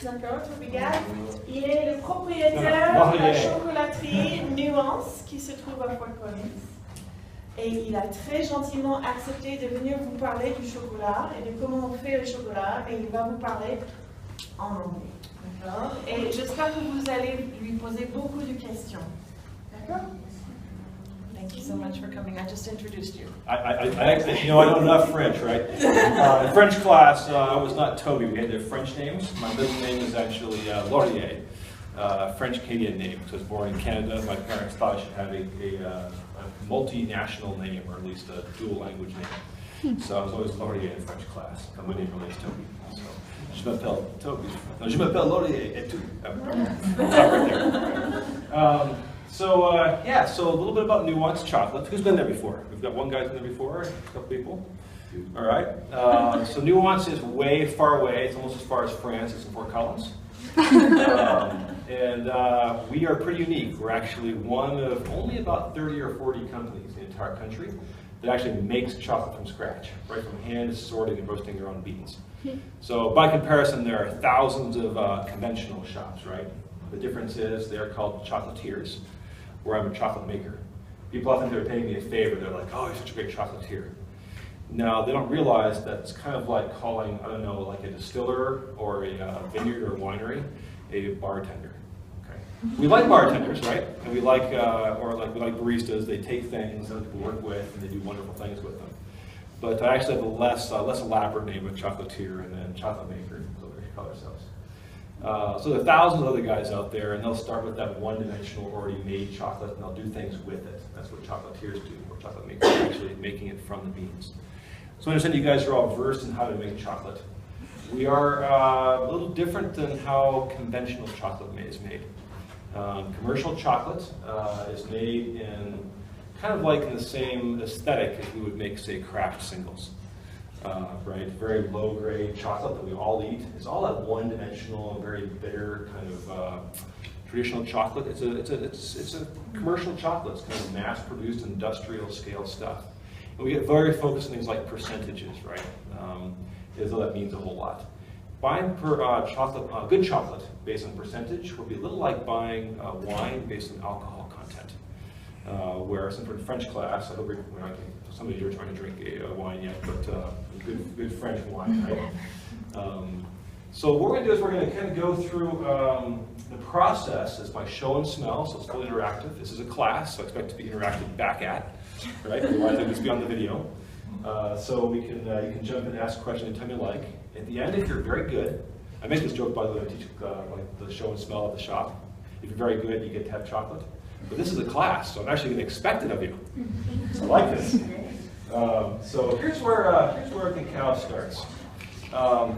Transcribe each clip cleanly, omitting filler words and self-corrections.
D'accord, Toby Gadd. Il est le propriétaire de la chocolaterie Nuance qui se trouve à Fort Collins. Et il a très gentiment accepté de venir vous parler du chocolat et de comment on fait le chocolat. Et il va vous parler en anglais. D'accord? Et j'espère que vous allez lui poser beaucoup de questions. D'accord? Thank you so much for coming. I just introduced you. I know enough French, right? In French class, I was not Toby. We had the French names. My middle name is actually Laurier, French-Canadian name. So I was born in Canada. My parents thought I should have a multinational name, or at least a dual language name. So I was always Laurier in French class. And my name really is Toby. So je m'appelle Toby. No, je m'appelle Laurier et tout. So a little bit about Nuance chocolate. Who's been there before? We've got one guy who's been there before, a couple people. All right. So Nuance is way far away. It's almost as far as France. It's in Fort Collins. We are pretty unique. We're actually one of only about 30 or 40 companies in the entire country that actually makes chocolate from scratch, right from hand sorting and roasting their own beans. So by comparison, there are thousands of conventional shops, right? The difference is they're called chocolatiers, where I'm a chocolate maker. People often think they're paying me a favor. They're like, oh, you're such a great chocolatier. Now, they don't realize that it's kind of like calling, I don't know, like a distiller or a vineyard or a winery, a bartender. Okay. We like bartenders, right? And we like, we like baristas. They take things that people work with and they do wonderful things with them. But I actually have a less elaborate name of chocolatier and then chocolate maker, is what we call ourselves. So there are thousands of other guys out there, and they'll start with that one-dimensional, already made chocolate, and they'll do things with it. That's what chocolatiers do, or chocolate makers are actually making it from the beans. So I understand you guys are all versed in how to make chocolate. We are a little different than how conventional chocolate is made. Commercial chocolate is made in kind of like in the same aesthetic as we would make, say, craft singles. Right, very low-grade chocolate that we all eat. It's all that one-dimensional, very bitter kind of traditional chocolate. It's a commercial chocolate. It's kind of mass-produced, industrial-scale stuff. And we get very focused on things like percentages, right? As though that means a whole lot. Buying good chocolate based on percentage will be a little like buying wine based on alcohol content. Whereas in French class, I hope some of you are trying to drink a wine yet, but good French wine, right? So what we're going to do is we're going to kind of go through the process as my show and smell, so it's fully interactive. This is a class, so I expect to be interacted back at, right? Otherwise I'd just be on the video. So you can jump in and ask questions anytime you like. At the end, if you're very good, I make this joke by the way, I teach like the show and smell at the shop. If you're very good, you get to have chocolate. But this is a class, so I'm actually going to expect it of you. So I like this. So here's where I think Cal starts.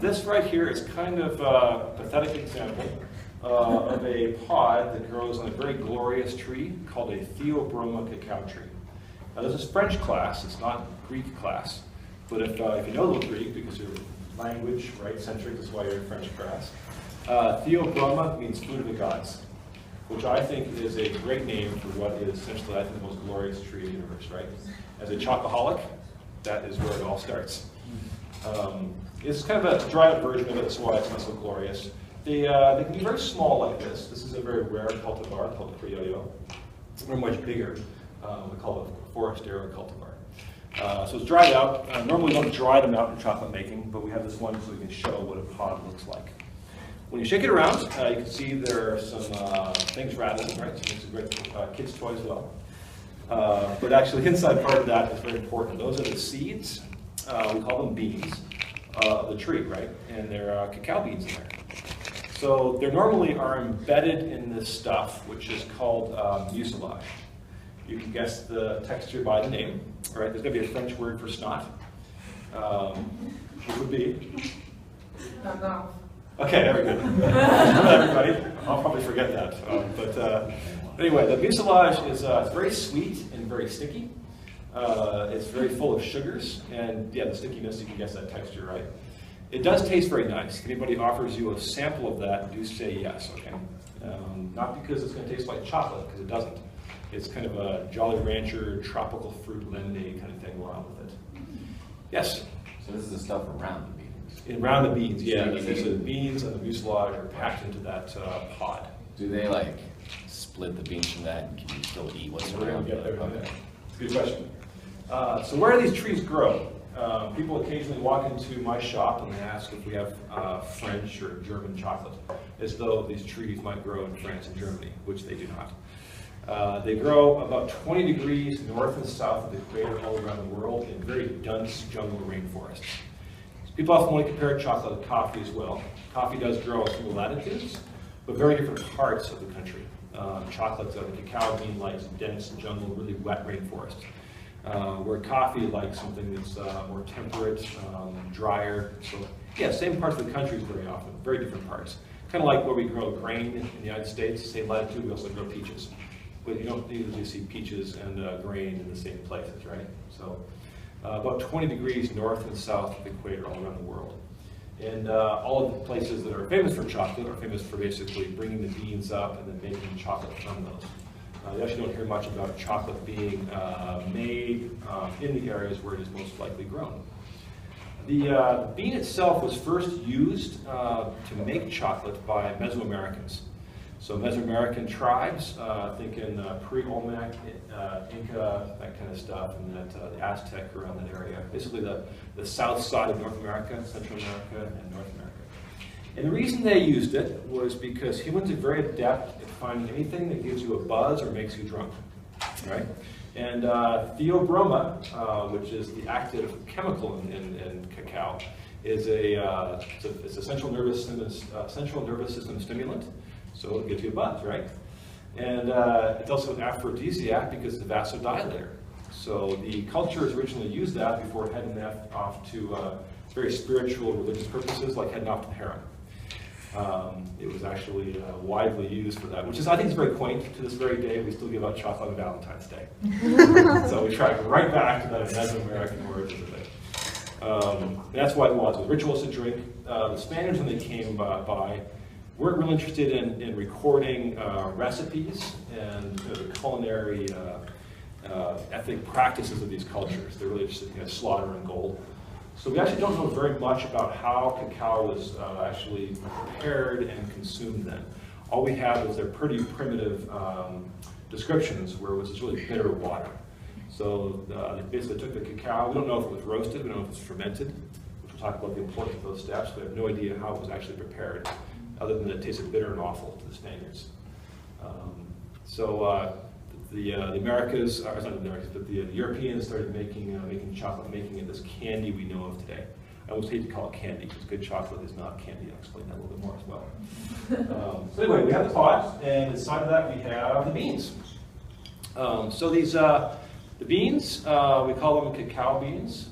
This right here is kind of a pathetic example of a pod that grows on a very glorious tree called a Theobroma cacao tree. Now this is French class, it's not Greek class. But if you know the Greek, because you're language, right, centric, that's why you're in French class. Theobroma means food of the gods, which I think is a great name for what is essentially, I think, the most glorious tree in the universe, right? As a chocoholic, that is where it all starts. It's kind of a dried-up version of it, that's why it's not so glorious. They can be very small like this. This is a very rare cultivar called criollo. They're much bigger. We call it a forastero cultivar. So it's dried out. Normally we don't dry them out in chocolate making, but we have this one so we can show what a pod looks like. When you shake it around, you can see there are some things rattling, right? So it's a great kids' toy as well. But actually, the inside part of that is very important. Those are the seeds. We call them beans of the tree, right? And there are cacao beans in there. So they normally are embedded in this stuff, which is called mucilage. You can guess the texture by the name, right? There's going to be a French word for snot. What would be? Okay, there we go. Everybody, I'll probably forget that. Anyway, the mucilage is very sweet and very sticky. It's very full of sugars, and yeah, the stickiness, you can guess that texture, right? It does taste very nice. If anybody offers you a sample of that, do say yes, okay? Not because it's going to taste like chocolate, because it doesn't. It's kind of a Jolly Rancher tropical fruit lemonade kind of thing going on with it. Yes? So this is the stuff around the beans? Around the beans, yeah. So the beans and the mucilage are packed into that pod. Do they like split the beans from that, and can you still eat what's around? Get there. Okay. It's a good question. So where do these trees grow? People occasionally walk into my shop and they ask if we have French or German chocolate, as though these trees might grow in France and Germany, which they do not. They grow about 20 degrees north and south of the equator all around the world in very dense jungle rainforests. People often want to compare chocolate to coffee as well. Coffee does grow in similar latitudes, but very different parts of the country. Chocolate, the cacao bean likes dense jungle, really wet rainforest. Where coffee likes something that's more temperate, drier. So yeah, same parts of the country very often, very different parts. Kind of like where we grow grain in the United States, same latitude, we also grow peaches. But you don't usually see peaches and grain in the same places, right? So about 20 degrees north and south of the equator all around the world. And all of the places that are famous for chocolate are famous for basically bringing the beans up and then making chocolate from those. You actually don't hear much about chocolate being made in the areas where it is most likely grown. The bean itself was first used to make chocolate by Mesoamericans. So Mesoamerican tribes, think in pre-Olmec, Inca, that kind of stuff, and the Aztec around that area. Basically the south side of North America, Central America, and North America. And the reason they used it was because humans are very adept at finding anything that gives you a buzz or makes you drunk, right? And theobroma, which is the active chemical in cacao, is it's a central nervous system stimulant, so it gives you a buzz, right? And it's also an aphrodisiac because it's a vasodilator. So the cultures originally used that before heading off to very spiritual, religious purposes, like heading off to the harem. It was actually widely used for that, which is, I think, is very quaint. To this very day, we still give out chocolate on Valentine's Day. So we track right back to that Mesoamerican origin of it. That's why it was ritualistic drink. The Spaniards, when they came by, weren't really interested in recording recipes and the culinary ethnic practices of these cultures. They're really interested in slaughter and gold. So we actually don't know very much about how cacao was actually prepared and consumed then. All we have is their pretty primitive descriptions where it was this really bitter water. So they basically took the cacao. We don't know if it was roasted, we don't know if it was fermented, which we'll talk about the importance of those steps. We have no idea how it was actually prepared, other than it tasted bitter and awful to the Spaniards. The Americas, or not the Americas, but the Europeans started making chocolate, making it this candy we know of today. I almost hate to call it candy, because good chocolate is not candy. I'll explain that a little bit more as well. So anyway, we have the pod, and inside of that we have the beans. The beans, we call them cacao beans.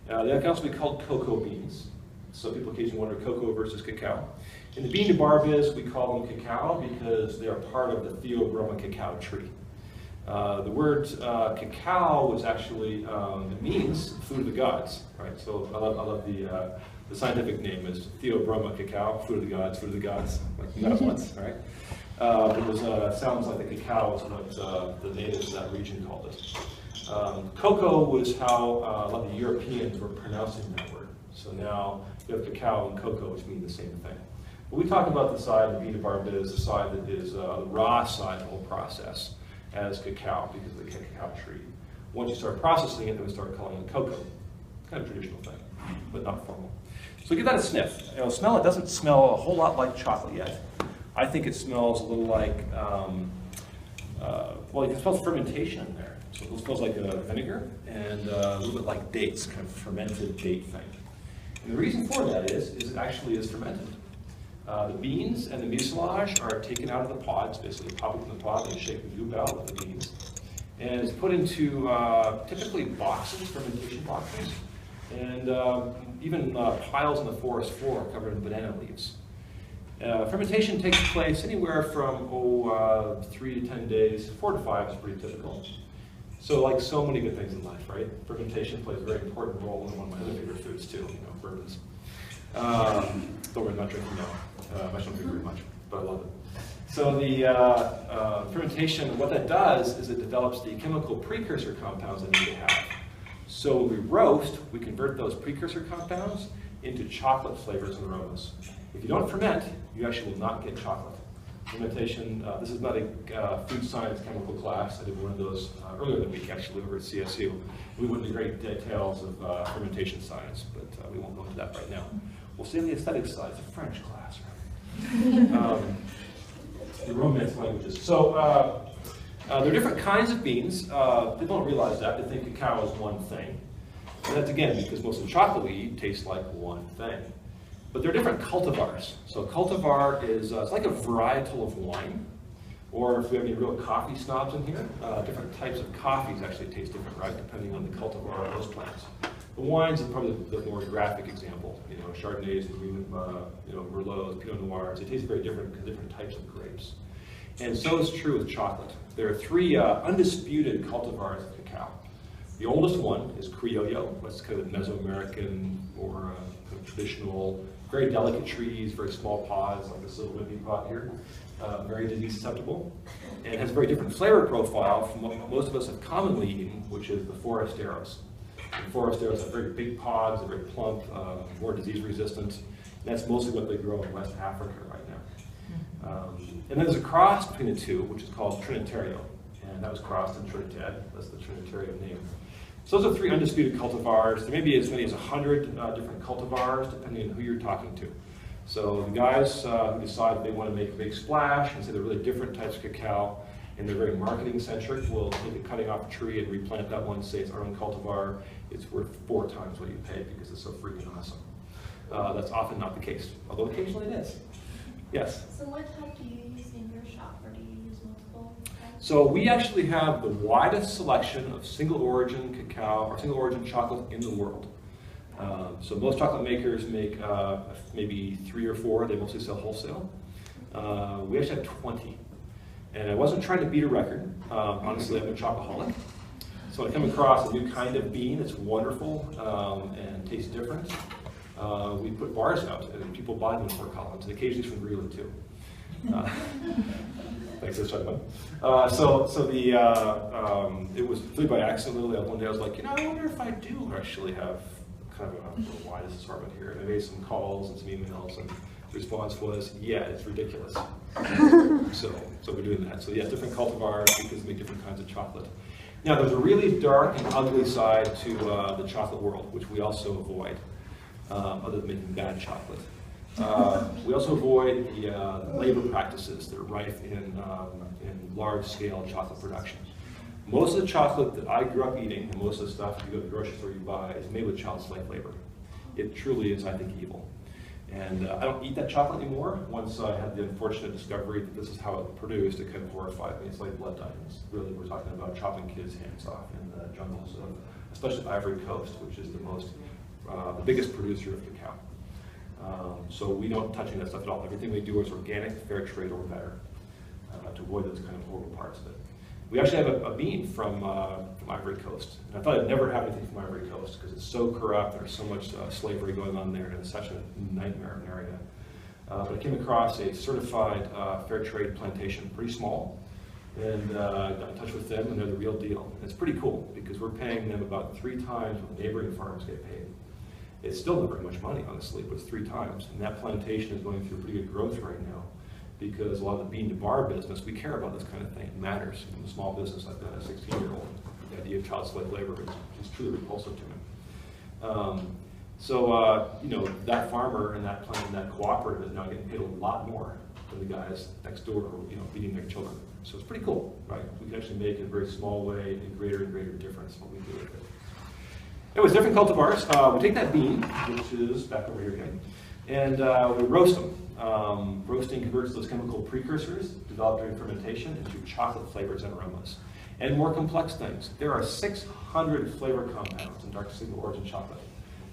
They can also be called cocoa beans. So people occasionally wonder cocoa versus cacao. In the bean to bar biz, we call them cacao because they are part of the theobroma cacao tree. The word cacao was actually, it means food of the gods, right? So I love the scientific name is theobroma cacao, food of the gods, like the gods once, right? It sounds like the cacao is what the natives of that region called it. Cocoa was how a lot of the Europeans were pronouncing that word. So now you have cacao and cocoa, which mean the same thing. But we talk about the side, the bean to bar biz, the side that is the raw side of the whole process as cacao because of the cacao tree. Once you start processing it, then we start calling it cocoa. Kind of a traditional thing, but not formal. So give that a sniff. Smell it. Doesn't smell a whole lot like chocolate yet. I think it smells a little like, well, it smells fermentation in there. So it smells like vinegar and a little bit like dates, kind of fermented date thing. And the reason for that is it actually is fermented. The beans and the mucilage are taken out of the pods, basically pop it in the pod and shake the goop out with the beans. And it's put into typically boxes, fermentation boxes, and even piles on the forest floor covered in banana leaves. Fermentation takes place anywhere from 3 to 10 days, 4 to 5 is pretty typical. So like so many good things in life, right? Fermentation plays a very important role in one of my other favorite foods too, bourbons. Though we're not drinking now. I don't drink very much, but I love it. So the fermentation, what that does is it develops the chemical precursor compounds that we need to have. So when we roast, we convert those precursor compounds into chocolate flavors and aromas. If you don't ferment, you actually will not get chocolate. Fermentation, this is not a food science chemical class. I did one of those earlier in the week, actually, over at CSU. We went into great details of fermentation science, but we won't go into that right now. We'll see on the aesthetic side. It's a French class, right? The Romance languages. So there are different kinds of beans. They don't realize that. They think cacao is one thing. And that's, again, because most of the chocolate we eat tastes like one thing. But there are different cultivars. So a cultivar is it's like a varietal of wine. Or if we have any real coffee snobs in here, different types of coffees actually taste different, right, depending on the cultivar of those plants. The wines is probably the more graphic example. You know, Chardonnays, Merlots, Pinot Noirs. They taste very different because different types of grapes. And so is true with chocolate. There are three undisputed cultivars of cacao. The oldest one is Criollo. That's kind of Mesoamerican or kind of traditional, very delicate trees, very small pods, like this little wimpy pot here. Very disease susceptible. And it has a very different flavor profile from what most of us have commonly eaten, which is the Forasteros. And Forasteros have very big pods, they're very plump, more disease resistant. And that's mostly what they grow in West Africa right now. And then there's a cross between the two, which is called Trinitario. And that was crossed in Trinidad. That's the Trinitario name. So those are three undisputed cultivars. There may be as many as 100 different cultivars, depending on who you're talking to. So the guys who decide they want to make a big splash and say they're really different types of cacao, and they're very marketing centric, will take a cutting off a tree and replant that one, say it's our own cultivar. It's worth 4 times what you pay because it's so freaking awesome. That's often not the case, although occasionally it is. Yes? So what type do you use in your shop, or do you use multiple types? So we actually have the widest selection of single origin cacao or single origin chocolate in the world. So most chocolate makers make maybe 3 or 4. They mostly sell wholesale. We actually have 20. And I wasn't trying to beat a record. Honestly, I'm a chocoholic. So when I come across a new kind of bean that's wonderful and tastes different, we put bars out, and people buy them in Fort Collins, and occasionally from Greeley too. Thanks, that's fun. It was really by accident. Literally, one day I was like, I wonder if I do actually have kind of a widest assortment here. And I made some calls and some emails, and the response was, yeah, it's ridiculous. so we're doing that. So yeah, different cultivars because they make different kinds of chocolate. Now, there's a really dark and ugly side to the chocolate world, which we also avoid, other than making bad chocolate. We also avoid the labor practices that are rife in large-scale chocolate production. Most of the chocolate that I grew up eating, and most of the stuff you go to the grocery store you buy, is made with child slave labor. It truly is, I think, evil. And I don't eat that chocolate anymore. Once I had the unfortunate discovery that this is how it's produced, it kind of horrified me. It's like blood diamonds. Really, we're talking about chopping kids' hands off in the jungles of, especially Ivory Coast, which is the biggest producer of cacao. So we don't touch any of that stuff at all. Everything we do is organic, fair trade, or better, to avoid those kind of horrible parts of it. We actually have a bean from Ivory Coast. And I thought I'd never have anything from Ivory Coast because it's so corrupt, there's so much slavery going on there, and it's such a nightmare of an area. But I came across a certified fair trade plantation, pretty small, and got in touch with them, and they're the real deal. And it's pretty cool because we're paying them about 3 times what the neighboring farms get paid. It's still not very much money, honestly, but it's 3 times. And that plantation is going through pretty good growth right now because a lot of the bean to bar business, we care about this kind of thing. It matters. I'm a small business, I've got a 16-year-old. The idea of child slave labor is truly repulsive to me. That farmer and that plant and that cooperative is now getting paid a lot more than the guys next door who are feeding their children. So it's pretty cool, right? We can actually make in a very small way a greater and greater difference what we do with it. Anyways, different cultivars. We take that bean, which is back over here again, and we roast them. Roasting converts those chemical precursors developed during fermentation into chocolate flavors and aromas. And more complex things. There are 600 flavor compounds in dark single origin chocolate.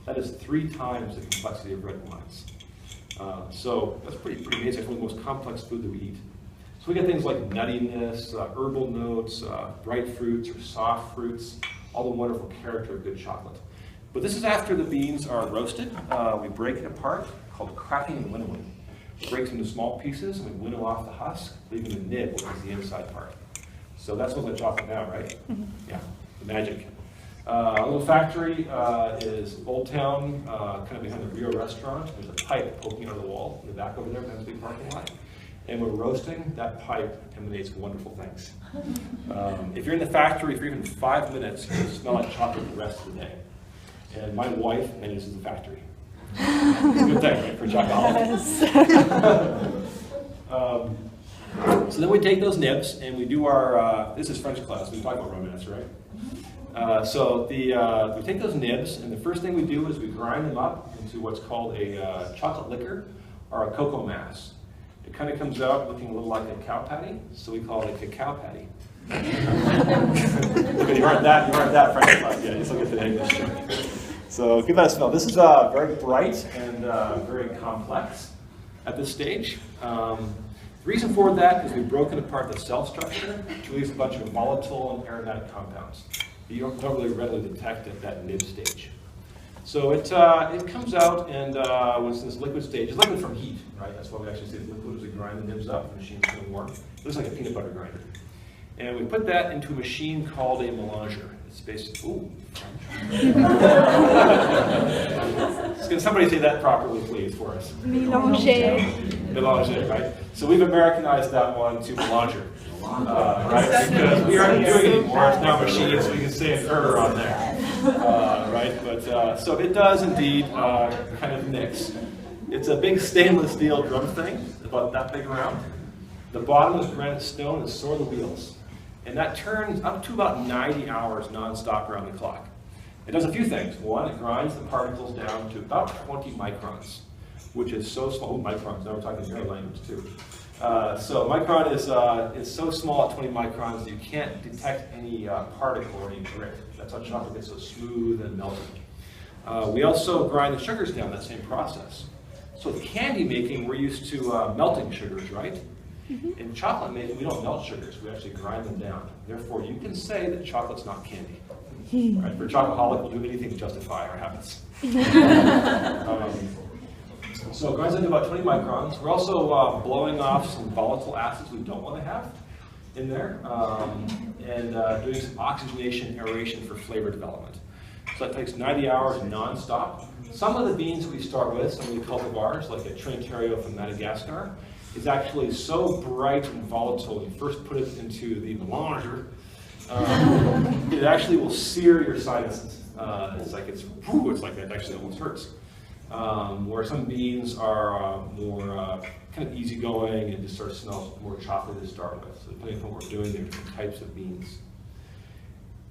That is 3 times the complexity of red wines. So that's pretty amazing. It's one of the most complex food that we eat. So we get things like nuttiness, herbal notes, bright fruits or soft fruits, all the wonderful character of good chocolate. But this is after the beans are roasted. We break it apart, called cracking and winnowing. We break them into small pieces and we winnow off the husk, leaving the nib, which is the inside part. So that's what the chocolate now, right? Mm-hmm. Yeah, the magic. A little factory is Old Town, kind of behind the Rio restaurant. There's a pipe poking out of the wall in the back over there, behind the big parking lot. And when we're roasting, that pipe emanates wonderful things. If you're in the factory for even 5 minutes, you'll smell like chocolate the rest of the day. And my wife manages the factory. It's a good thing, right, for chocolate. So then we take those nibs and we do our, this is French class, we talk about romance, right? We take those nibs, and the first thing we do is we grind them up into what's called a chocolate liquor or a cocoa mass. It kind of comes out looking a little like a cow patty, so we call it a cacao patty. You heard that French class, yeah, just look at the English. So give that a smell. This is very bright and very complex at this stage. The reason for that is we've broken apart the cell structure, which leaves a bunch of volatile and aromatic compounds. You don't really readily detect at that nib stage. So it comes out, and when it's in this liquid stage, it's liquid from heat, right? That's why we actually see the liquid as we grind the nibs up. The machine's going to warm. It looks like a peanut butter grinder. And we put that into a machine called a mélanger. It's basically, ooh, Can somebody say that properly, please, for us? Mélanger. Mélanger, right? So we've Americanized that one to mélanger. Right? Because we aren't doing it anymore. It's now machines, so we can say an on there. Right? But so it does indeed kind of mix. It's a big stainless steel drum thing, about that big around. The bottom is granite stone, and so are the wheels. And that turns up to about 90 hours non-stop around the clock. It does a few things. One, it grinds the particles down to about 20 microns, which is so small. Oh, microns, now we're talking your language too. So micron is so small at 20 microns that you can't detect any particle or any grit. That's how chocolate gets so smooth and melted. We also grind the sugars down that same process. So with candy making, we're used to melting sugars, right? Mm-hmm. In chocolate making, we don't melt sugars, we actually grind them down. Therefore, you can say that chocolate's not candy. Right? For a chocoholic, we'll do anything to justify our habits. So it grinds into about 20 microns. We're also blowing off some volatile acids we don't want to have in there, and doing some oxygenation aeration for flavor development. So that takes 90 hours non-stop. Some of the beans we start with, some of the cultivars, like a Trinitario from Madagascar, is actually so bright and volatile when you first put it into the mélanger, it actually will sear your sinuses. It's like it actually almost hurts. Where some beans are more kind of easygoing and just sort of smell more chocolate to start with. So depending on what we're doing, there are different types of beans.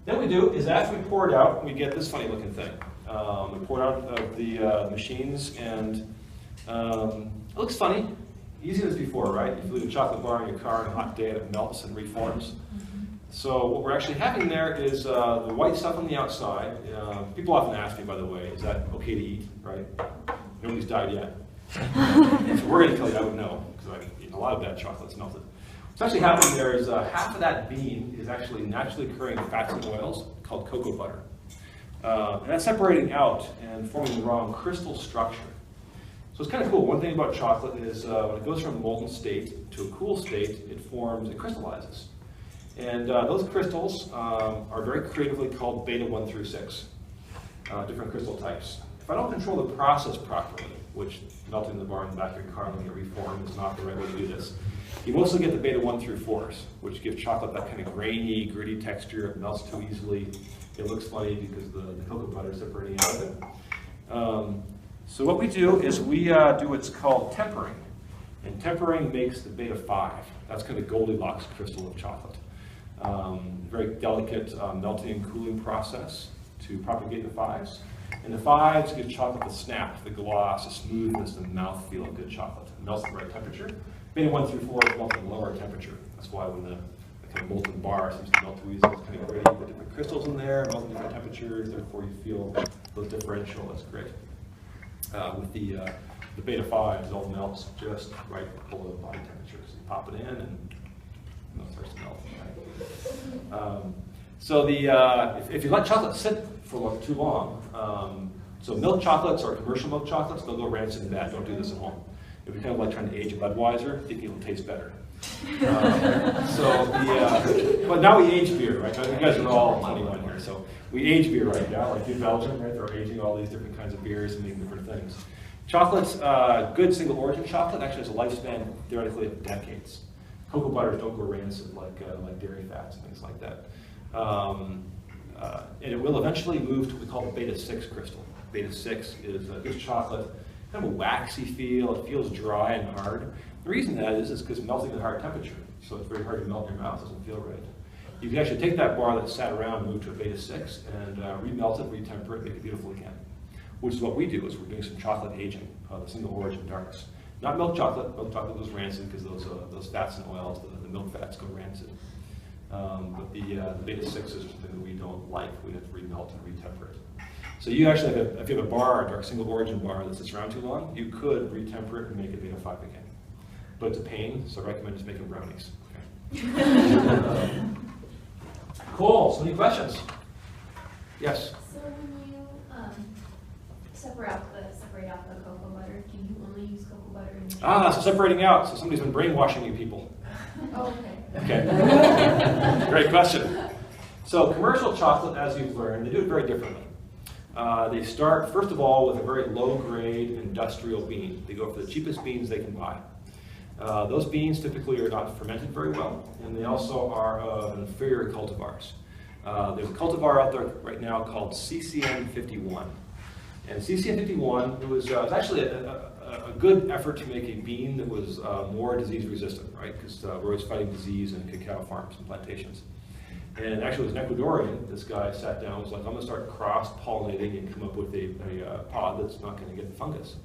Then what we do is after we pour it out, we get this funny looking thing. We pour it out of the machines, and it looks funny. Easy as before, right? If you leave a chocolate bar in your car on a hot day and it melts and reforms. So what we're actually having there is the white stuff on the outside. People often ask me, by the way, is that okay to eat, right? Nobody's died yet. So we're going to tell you I would know, because I've eaten a lot of bad chocolates melted. What's actually happening there is half of that bean is actually naturally occurring fats and oils called cocoa butter. And that's separating out and forming the wrong crystal structure. So it's kind of cool. One thing about chocolate is when it goes from a molten state to a cool state, it crystallizes. And those crystals are very creatively called beta 1 through 6, different crystal types. If I don't control the process properly, which melting the bar in the back of your car and letting it reform is not the right way to do this, you mostly get the beta 1 through 4s, which give chocolate that kind of grainy, gritty texture. It melts too easily. It looks funny because the cocoa butter is separating out of it. So what we do is we do what's called tempering. And tempering makes the beta 5. That's kind of the Goldilocks crystal of chocolate. Very delicate melting and cooling process to propagate the 5s. And the 5s give chocolate the snap, the gloss, the smoothness, the mouthfeel of good chocolate. It melts at the right temperature. Beta 1 through 4 is melted at a lower temperature. That's why when the kind of molten bar seems to melt too easily, it's kind of gritty. You put different crystals in there, melt at different temperatures, therefore you feel those differential. That's great. With the beta 5s, it all melts just right below the body temperature. So you pop it in and it starts to melt. Right? So if you let chocolate sit for too long, so milk chocolates or commercial milk chocolates, they'll go rancid and bad. Don't do this at home. It'd be kind of like trying to age a Budweiser, thinking it'll taste better. But now we age beer, right? You guys are all 21 here, so we age beer right now, like in Belgium, right? They're aging all these different kinds of beers and making different things. Chocolate's good single origin chocolate actually has a lifespan theoretically of decades. Cocoa butters don't go rancid like dairy fats and things like that. And it will eventually move to what we call the beta-6 crystal. Beta-6 is this chocolate, kind of a waxy feel. It feels dry and hard. The reason that is because melting at higher temperature, so it's very hard to melt in your mouth. It doesn't feel right. You can actually take that bar that sat around and move to a beta-6 and remelt it, retemper it, make it beautiful again. Which is what we do, is we're doing some chocolate aging, the single origin darks. Not milk chocolate. Milk chocolate goes rancid because those fats and oils, the milk fats go rancid. But the beta-6 is something that we don't like. We have to remelt and retemper it. So you actually have, if you have a bar, a dark single origin bar that sits around too long, you could retemper it and make it beta-5 again. But it's a pain, so I recommend just making brownies. Okay. Cool. So any questions? Yes? So when you separate out the cocoa butter, do you only use cocoa butter in the So separating out. So somebody's been brainwashing you people. Oh, okay. Okay. Great question. So commercial chocolate, as you've learned, they do it very differently. They start, first of all, with a very low-grade industrial bean. They go for the cheapest beans they can buy. Those beans typically are not fermented very well, and they also are of inferior cultivars. There's a cultivar out there right now called CCM51. And CCM51 was actually a good effort to make a bean that was more disease resistant, right? Because we're always fighting disease in cacao farms and plantations. And actually, it was an Ecuadorian. This guy sat down and was like, I'm going to start cross-pollinating and come up with a pod that's not going to get the fungus.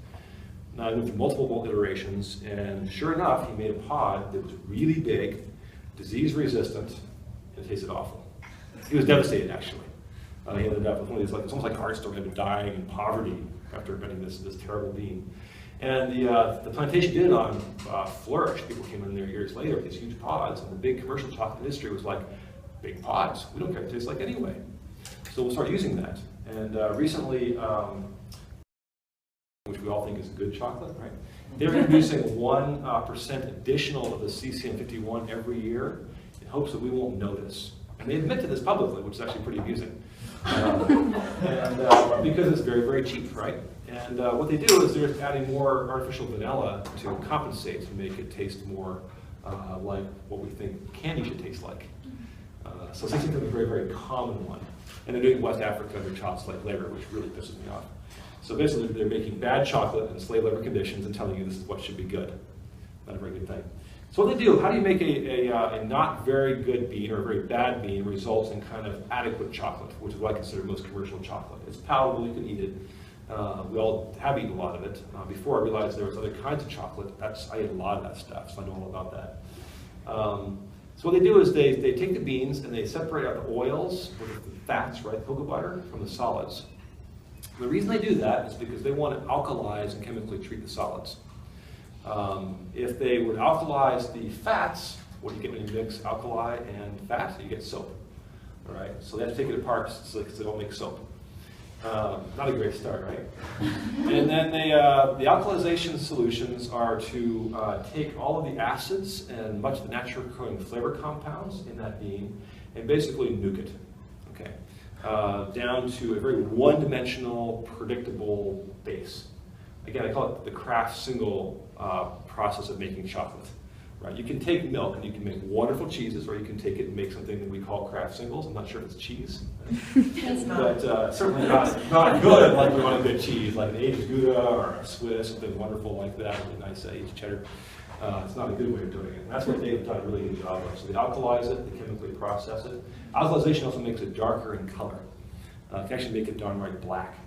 Now, I went through multiple iterations, and sure enough, he made a pod that was really big, disease-resistant, and it tasted awful. He was devastated, actually. He ended up with one of these, it's almost like a heart story, of dying in poverty after inventing this terrible bean. And the plantation did on flourish. People came in there years later with these huge pods, and the big commercial chocolate industry was like, big pods, we don't care what it tastes like anyway. So we'll start using that. And recently, which we all think is good chocolate, right? They're introducing 1% additional of the CCM51 every year in hopes that we won't notice. And they admit to this publicly, which is actually pretty amusing. Because it's very, very cheap, right? And what they do is they're adding more artificial vanilla to compensate to make it taste more like what we think candy should taste like. So it seems to be a very, very common one. And they're doing West Africa under child slave labor, which really pisses me off. So basically, they're making bad chocolate in slave labor conditions and telling you this is what should be good. Not a very good thing. So what they do, how do you make a not very good bean or a very bad bean results in kind of adequate chocolate, which is what I consider most commercial chocolate. It's palatable, you can eat it. We all have eaten a lot of it. Before I realized there was other kinds of chocolate, I ate a lot of that stuff, so I know all about that. So what they do is they take the beans and they separate out the oils, or the fats, right, cocoa butter, from the solids. The reason they do that is because they want to alkalize and chemically treat the solids. If they would alkalize the fats, what do you get when you mix alkali and fat? You get soap. All right, so they have to take it apart because they don't make soap. Not a great start, right? And then the alkalization solutions are to take all of the acids and much of the naturally occurring flavor compounds in that bean and basically nuke it, okay, down to a very one-dimensional, predictable base. Again, I call it the Kraft single process of making chocolate. Right? You can take milk and you can make wonderful cheeses, or you can take it and make something that we call Kraft singles. I'm not sure if it's cheese, but certainly not good like we want a good cheese, like an aged Gouda or a Swiss, something wonderful like that, really nice aged cheddar. It's not a good way of doing it. And that's what they've done a really good job of. So they alkalize it, they chemically process it. Alkalization also makes it darker in color. It can actually make it downright black.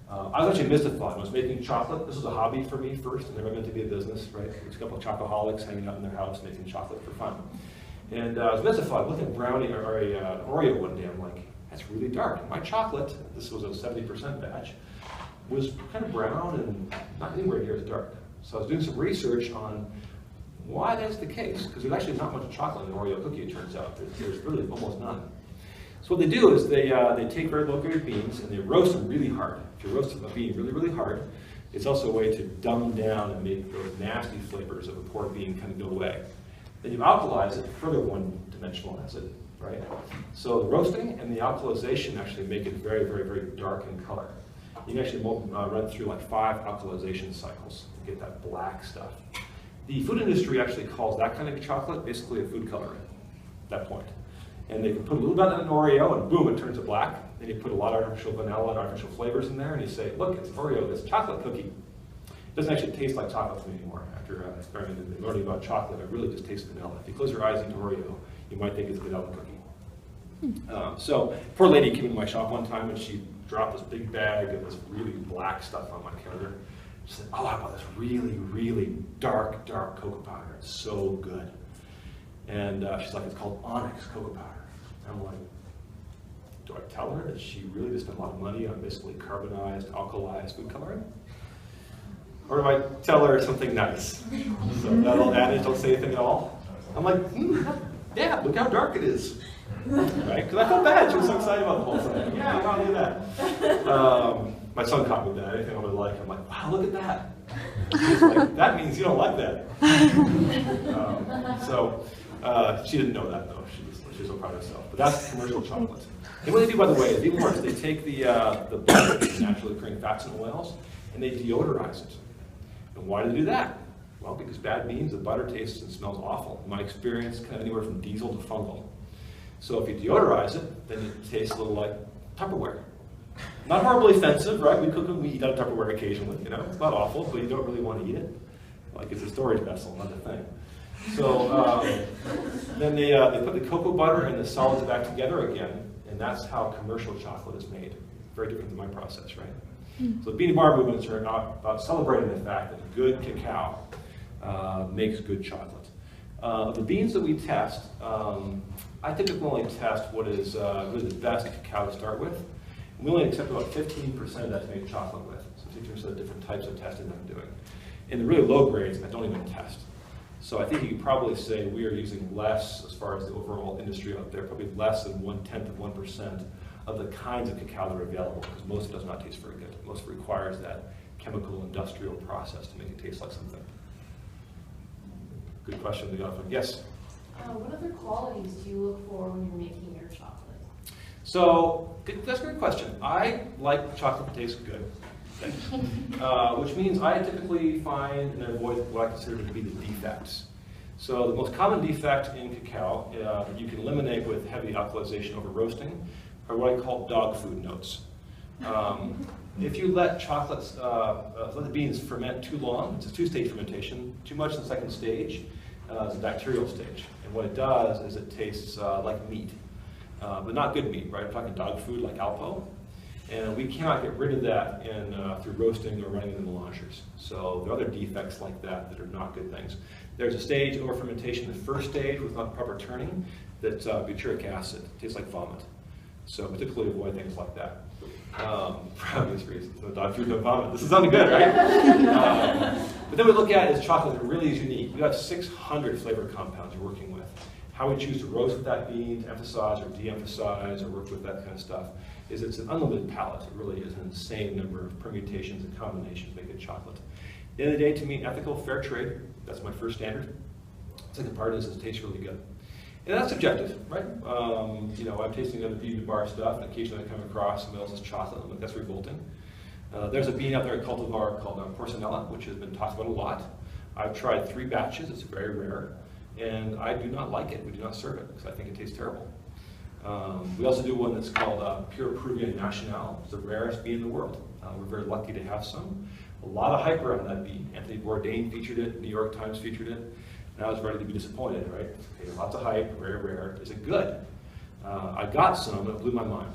I was actually mystified. When I was making chocolate, this was a hobby for me first, and never meant to be a business, right? There's a couple of chocoholics hanging out in their house making chocolate for fun. And I was mystified, looking at brownie or an Oreo one day, I'm like, that's really dark. My chocolate, this was a 70% batch, was kind of brown and not anywhere near as dark. So I was doing some research on why that's the case, because there's actually not much chocolate in an Oreo cookie, it turns out. There's really almost none. So what they do is they take very low-grade beans and they roast them really hard. If you roast a bean really, really hard, it's also a way to dumb down and make those nasty flavors of a poor bean kind of go away. Then you alkalize it, further one-dimensionalize it, right? So the roasting and the alkalization actually make it very, very, very dark in color. You can actually run through like 5 alkalization cycles to get that black stuff. The food industry actually calls that kind of chocolate basically a food coloring at that point. And they can put a little bit in an Oreo and boom, it turns it black. Then you put a lot of artificial vanilla and artificial flavors in there and you say, look, it's Oreo, it's chocolate cookie. It doesn't actually taste like chocolate to me anymore. After experimenting and learning about chocolate, it really just tastes vanilla. If you close your eyes and eat Oreo, you might think it's a vanilla cookie. So, poor lady came into my shop one time and she dropped this big bag of this really black stuff on my counter. She said, oh, I bought this really, really dark cocoa powder. It's so good. And she's like, it's called Onyx cocoa powder. I'm like, do I tell her that she really just spent a lot of money on basically carbonized, alkalized food coloring? Or do I tell her something nice? So that little adage, don't say anything at all. I'm like, yeah, look how dark it is. Right? Because I felt bad. She was so excited about the whole thing. Yeah, I'll do that. My son copied that. Anything I would like, I'm like, wow, look at that. He's like, that means you don't like that. She didn't know that though. She was so proud of herself. But that's commercial chocolate. And what they do, by the way, is even worse. They take the butter, naturally occurring fats and oils, and they deodorize it. And why do they do that? Well, because bad beans, the butter tastes and smells awful. In my experience, kind of anywhere from diesel to fungal. So if you deodorize it, then it tastes a little like Tupperware. Not horribly offensive, right? We cook and we eat out of Tupperware occasionally, you know? It's not awful, but you don't really want to eat it. Like it's a storage vessel, not a thing. So then they put the cocoa butter and the solids back together again, and that's how commercial chocolate is made. Very different than my process, right? So the bean to bar movements are about celebrating the fact that good cacao makes good chocolate. The beans that we test, I typically only test what is really the best cacao to start with. We only accept about 15% of that to make chocolate with. So 15% of the different types of testing that I'm doing. In the really low grades, I don't even test. So I think you could probably say we are using less, as far as the overall industry out there, probably less than 1/10 of the kinds of cacao that are available, because most of it does not taste very good. Most of it requires that chemical industrial process to make it taste like something. Good question, the other one. Yes? What other qualities do you look for when you're making your chocolate? So, that's a great question. I like chocolate that tastes good. Which means I typically find and avoid what I consider to be the defects. So the most common defect in cacao that you can eliminate with heavy alkalization over roasting are what I call dog food notes. If you let chocolates, let the beans ferment too long, it's a 2-stage fermentation, too much in the second stage, it's a bacterial stage. And what it does is it tastes like meat, but not good meat, right? I'm talking dog food like Alpo. And we cannot get rid of that through roasting or running in the melangers. So there are other defects like that that are not good things. There's a stage over fermentation, the first stage with not proper turning, that's butyric acid. It tastes like vomit. So we typically avoid things like that. For obvious reasons. No dog food, no vomit. This is sounding good, right? But then we look at is chocolate that really is unique. We have 600 flavor compounds you're working with. How we choose to roast with that bean, to emphasize or de-emphasize or work with that kind of stuff, is it's an unlimited palette. It really is an insane number of permutations and combinations to make good chocolate. At the end of the day, to me, ethical, fair trade, that's my first standard. The second part is it tastes really good. And that's subjective, right? You know, I'm tasting other bean to bar stuff, and occasionally I come across somebody else's chocolate, I'm like, that's revolting. There's a bean out there at cultivar called porcinella, which has been talked about a lot. I've tried 3 batches, it's very rare, and I do not like it. We do not serve it, because I think it tastes terrible. We also do one that's called Pure Peruvian Nacional. It's the rarest bean in the world. We're very lucky to have some. A lot of hype around that bean. Anthony Bourdain featured it, New York Times featured it, and I was ready to be disappointed, right? Okay, lots of hype, very rare. Is it good? I got some, and it blew my mind.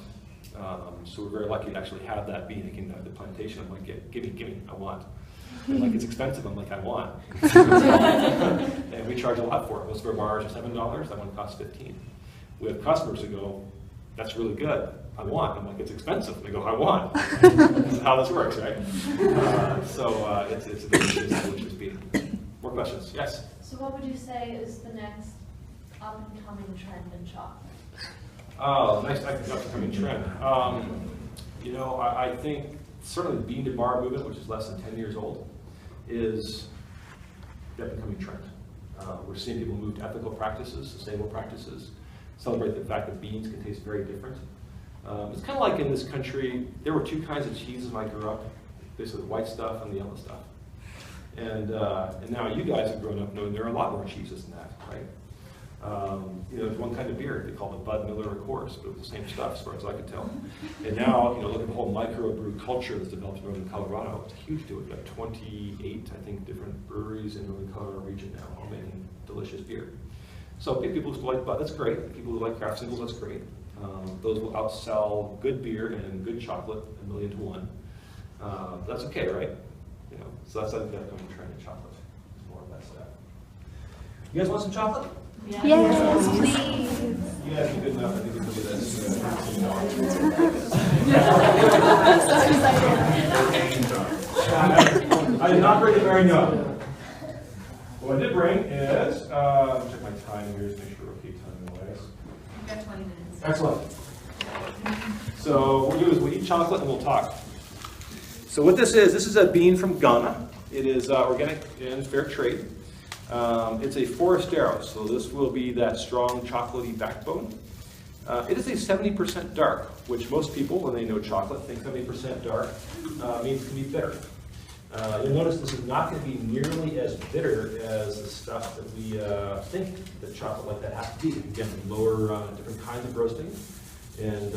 So we're very lucky to actually have that bean. It came out of the plantation. I'm like, give me, I want. And like, it's expensive. I'm like, I want. And we charge a lot for it. Most of our bars are $7. That one costs $15. We have customers who go, that's really good, I want. I'm like, it's expensive. And they go, I want. This is how this works, right? It's a delicious bean. More questions? Yes? So what would you say is the next up-and-coming trend in chocolate? Oh, next up-and-coming trend. You know, I think certainly the bean to bar movement, which is less than 10 years old, is the up-and-coming trend. We're seeing people move to ethical practices, sustainable practices, celebrate the fact that beans can taste very different. It's kind of like in this country, there were two kinds of cheeses when I grew up, basically the white stuff and the yellow stuff. And now you guys have grown up knowing there are a lot more cheeses than that, right? There's one kind of beer, they call it Bud Miller or Coors, but it was the same stuff as far as I could tell. And now, look at the whole microbrew culture that's developed in northern Colorado. It's huge to it. We've got 28, I think, different breweries in the northern Colorado region now, all making delicious beer. So people who like Bud, that's great. People who like craft singles, that's great. Those will outsell good beer and good chocolate 1,000,000 to 1. That's okay, right? So that's like the upcoming trend in chocolate. More of that stuff. You guys want some chocolate? Yes, please. You guys are good enough. I think we can do this. I did not bring a very note. What I did bring is, check my time here to make sure we're okay time-wise. You've got 20 minutes. Excellent. So what we'll do is we'll eat chocolate and we'll talk. So what this is a bean from Ghana. It is organic and fair trade. It's a forastero, so this will be that strong chocolatey backbone. It is a 70% dark, which most people, when they know chocolate, think 70% dark means it can be bitter. You'll notice this is not going to be nearly as bitter as the stuff that we think that chocolate like that has to be. Again, lower different kinds of roasting, and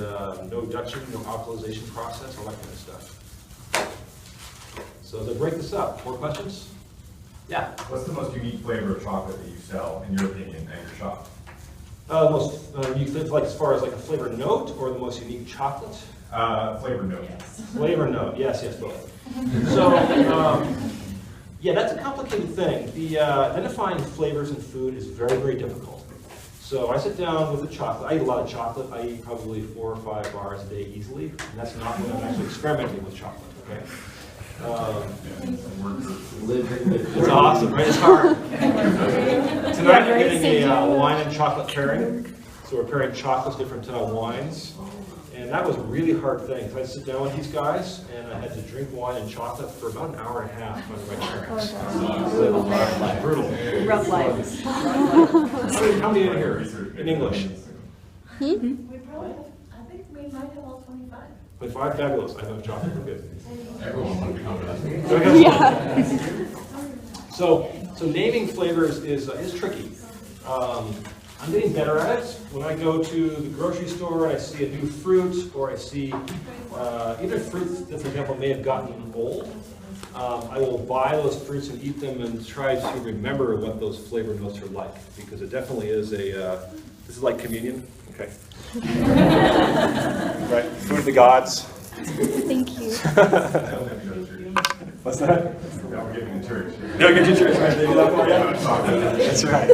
no Dutching, no alkalization process, all that kind of stuff. So as I break this up, more questions? Yeah? What's the most unique flavor of chocolate that you sell, in your opinion, at your shop? The most unique, like as far as like a flavor note, or the most unique chocolate? Flavor note. Yes. Flavor note, yes, both. So, yeah, that's a complicated thing. The identifying flavors in food is very, very difficult. So I sit down with the chocolate. I eat a lot of chocolate. I eat probably 4 or 5 bars a day easily, and that's not when I'm actually experimenting with chocolate, okay? It's awesome, right? It's hard. Tonight we're getting a wine and chocolate pairing. So we're pairing chocolates, different wines. And that was a really hard thing. So I sit down with these guys, and I had to drink wine and chocolate for about an hour and a half under my parents. Brutal. Rough life. How many in here in English? We probably have, I think we might have all 25. 25, fabulous. I know chocolate, we're good. Everyone wants to become that. Yeah. So naming flavors is tricky. I'm getting better at it. When I go to the grocery store and I see a new fruit, or I see either fruits that, for example, may have gotten old, I will buy those fruits and eat them and try to remember what those flavor notes are like, because it definitely is this is like communion. Okay. Right, food of the gods. Thank you. What's that? Now we're getting to church. No, get to church, right? They do that for you? That's right.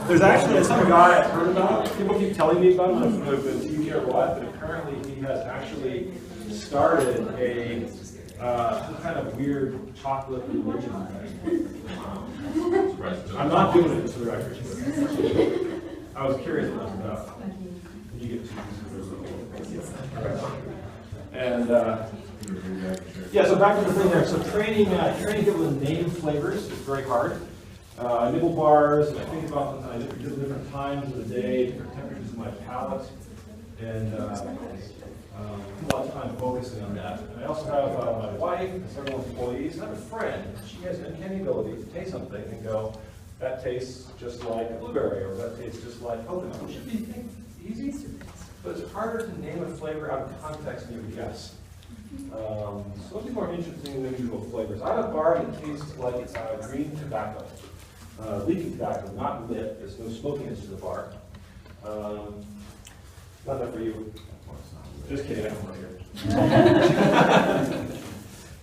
There's actually some guy I've heard about. People keep telling me about him. I don't know if it's TV or what, but apparently he has actually started a some kind of weird chocolate religion. I'm not doing it for the record. I was curious what it was about. You get and yeah, so back to the thing there. So training people to name flavors is very hard. I nibble bars, and I think about them. I do different times of the day, different temperatures of my palate, and a lot of time focusing on that. And I also have my wife and several employees, and I have a friend. She has an uncanny ability to taste something and go, that tastes just like a blueberry, or that tastes just like coconut, which should be easy, but it's harder to name a flavor out of context than you would guess. So it'll be more interesting than usual flavors. I have a bar that tastes like green tobacco. Leafy tobacco, not lit. There's no smokiness to the bar. Not that for you. Just kidding, I don't want to hear.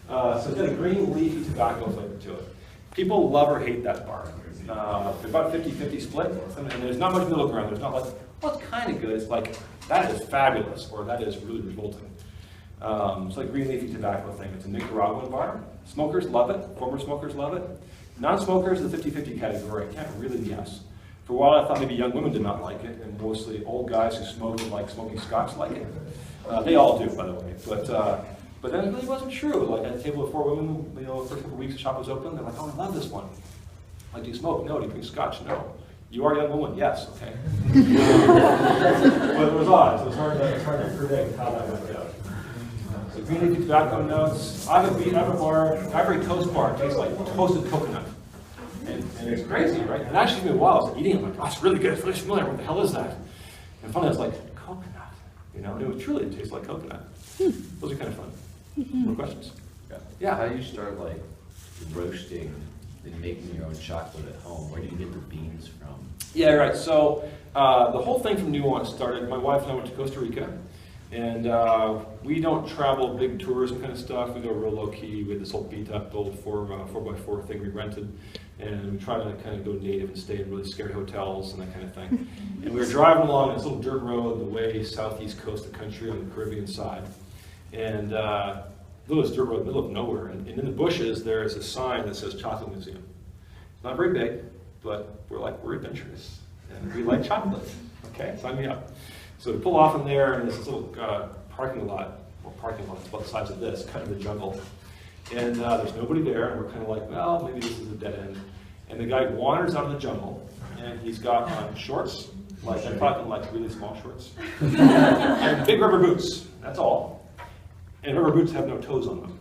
So it's got a green leafy tobacco flavor to it. People love or hate that bar. They're about 50-50 split, and there's not much middle ground. There's not like, well, it's kind of good. It's like, that is fabulous, or that is really revolting. It's like green leafy tobacco thing. It's a Nicaraguan bar. Smokers love it. Former smokers love it. Non-smokers, the 50-50 category. I can't really guess. For a while, I thought maybe young women did not like it, and mostly old guys who smoke and like smoking scotch like it. They all do, by the way. But then it really wasn't true. Like at a table of 4 women, the first couple of weeks the shop was open, they're like, oh, I love this one. Like, do you smoke? No. Do you drink scotch? No. You are a young woman? Yes. Okay. But it was odd. So it's hard to predict how that would go. So green leafy tobacco notes. I have a bar, Ivory Coast bar, tastes like toasted coconut. And it's crazy, right? And actually, it's been a while. I was eating it, I'm like, oh, it's really good. It's really familiar. What the hell is that? And finally, I was like, coconut. You know, and it tastes like coconut. Those are kind of fun. More questions? Yeah. How do you start like roasting and making your own chocolate at home? Where do you get the beans from? Yeah, right. So the whole thing from Nuance started, my wife and I went to Costa Rica, and we don't travel big tourism kind of stuff. We go real low key. We had this old beat up old 4x4 thing we rented, and we try to kind of go native and stay in really scary hotels and that kind of thing. And we were driving along this little dirt road the way southeast coast of the country on the Caribbean side. And this dirt road in the middle of nowhere, and in the bushes there is a sign that says Chocolate Museum. It's not very big, but we're adventurous, and we like chocolate. Okay, sign me up. So we pull off in there, and there's this little parking lot it's about the size of this, cut in the jungle. And there's nobody there, and we're kind of like, well, maybe this is a dead end. And the guy wanders out of the jungle, and he's got on shorts, like I'm talking like really small shorts, and big rubber boots, that's all. And rubber boots have no toes on them.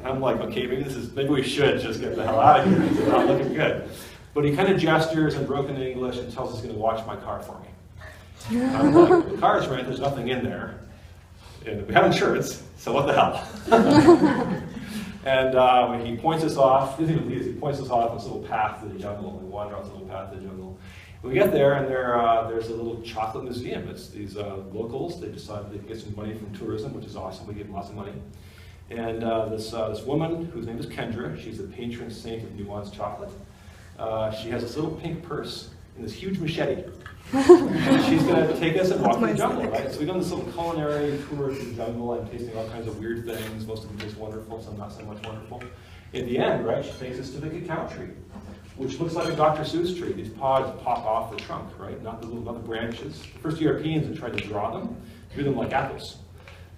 I'm like, okay, maybe we should just get the hell out of here. It's not looking good. But he kind of gestures in broken English and tells us he's going to watch my car for me. I'm like, the car's right, there's nothing in there. And we have insurance, so what the hell? And when he points us off, he points us off this little path to the jungle. We wander off the little path to the jungle. We get there, and there's a little chocolate museum. It's these locals. They decided they'd get some money from tourism, which is awesome. We give them lots of money. And this woman, whose name is Kendra, she's the patron saint of Nuance chocolate. She has this little pink purse and this huge machete. And she's going to take us and walk in the jungle, right? So we go on this little culinary tour through the jungle. I'm tasting all kinds of weird things. Most of them taste wonderful, some not so much wonderful. In the end, right, she takes us to the cacao tree, which looks like a Dr. Seuss tree. These pods pop off the trunk, right? Not the branches. The first Europeans had tried to draw them, drew them like apples.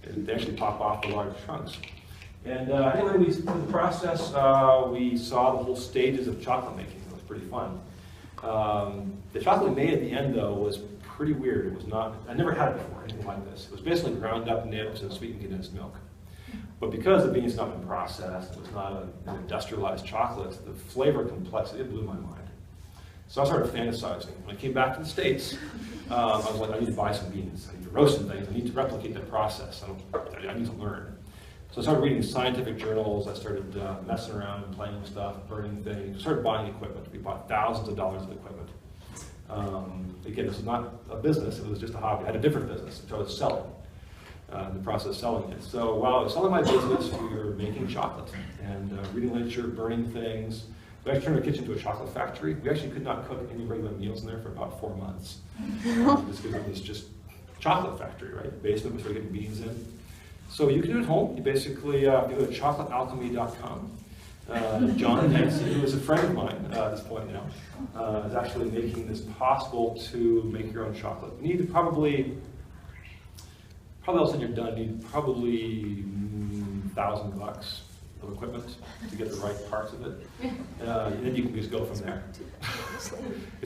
And they actually pop off the large trunks. And anyway, we did the process. We saw the whole stages of chocolate making. It was pretty fun. The chocolate we made at the end, though, was pretty weird. It was not, I never had it before, anything like this. It was basically ground up nibs and sweetened condensed milk. But because the beans had not been processed, it was not an industrialized chocolate, the flavor complexity, it blew my mind. So I started fantasizing. When I came back to the States, I was like, I need to buy some beans. I need to roast some things. I need to replicate that process. I need to learn. So I started reading scientific journals. I started messing around and playing with stuff, burning things. I started buying equipment. We bought thousands of dollars of equipment. Again, this was not a business. It was just a hobby. I had a different business, which I was selling. In the process of selling it. So while I was selling my business, we were making chocolate and reading literature, burning things. We actually turned our kitchen into a chocolate factory. We actually could not cook any regular meals in there for about 4 months. Just because it was just chocolate factory, right? The basement, we started getting beans in. So you can do it at home. You basically you go to chocolatealchemy.com. John Nancy, who is a friend of mine at this point now, is actually making this possible to make your own chocolate. You need to probably else when you're done, you need probably $1,000 of equipment to get the right parts of it. And then you can just go from there. It's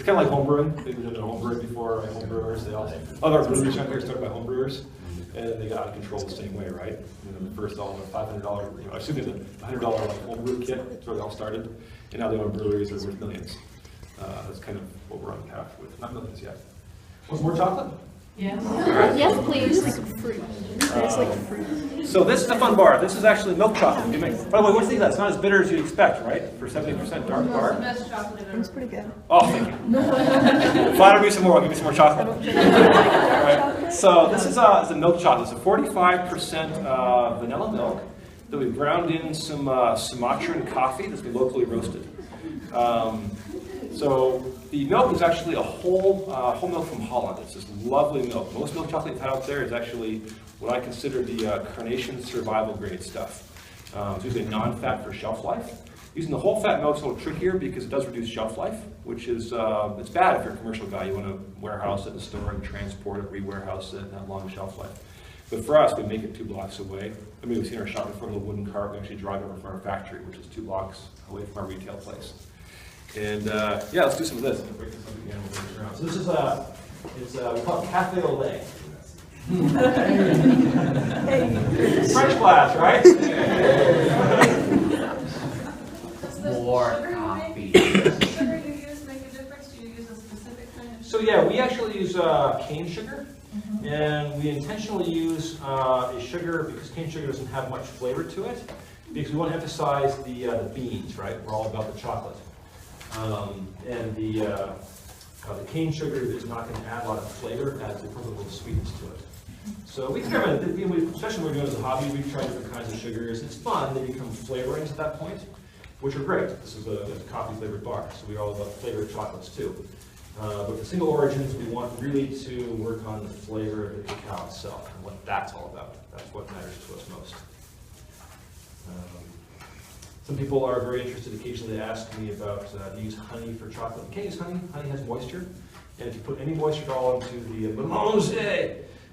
kind of like homebrewing. They've been doing homebrewing before, right? Homebrewers, they all, other breweries out there started by homebrewers, and they got out of control the same way, right? The first all $500, I assume there's a $100 like homebrew kit, that's where they all started, and now they own breweries that are worth millions. That's kind of what we're on the path with. Not millions yet. Want some more chocolate? Yes. Right. Yes, please. There's like fruit. So this is the fun bar. This is actually milk chocolate. By the way, what's that? It's not as bitter as you'd expect, right? For 70% dark bar. It's the best chocolate I've ever. It's pretty good. Oh, thank you. Flatter me some more. I'll give you some more chocolate. Right. So this is a milk chocolate. It's a 45% vanilla milk that we've ground in some Sumatran coffee that's been locally roasted. So the milk is actually a whole milk from Holland. It's this lovely milk. Most milk chocolate you've had out there is actually what I consider the carnation survival grade stuff. It's usually non-fat for shelf life. Using the whole fat milk is a little trickier because it does reduce shelf life, which is it's bad if you're a commercial guy. You want to warehouse it in the store and transport it, re-warehouse it, and have long shelf life. But for us, we make it 2 blocks away. I mean, we've seen our shop before, a little wooden cart. We actually drive over from our factory, which is 2 blocks away from our retail place. And yeah, let's do some of this. Break this up again, we'll bring it around. So this is we call it cafe au lait. French class, right? More sugar coffee. Does the sugar you use make a difference? Do you use a specific kind of sugar? So yeah, we actually use cane sugar, and we intentionally use a sugar because cane sugar doesn't have much flavor to it, because we want to emphasize the beans, right? We're all about the chocolate, and the cane sugar is not going to add a lot of flavor, adds a little sweetness to it. So we experiment, especially when we're doing it as a hobby, we try different kinds of sugars. It's fun, they become flavorings at that point, which are great. This is a coffee flavored bar, so we're all about flavored chocolates too. But for single origins, we want really to work on the flavor of the cacao itself and what that's all about. That's what matters to us most. Some people are very interested. Occasionally they ask me about do you use honey for chocolate. You can't use honey. Honey has moisture, and if you put any moisture at all into the melange,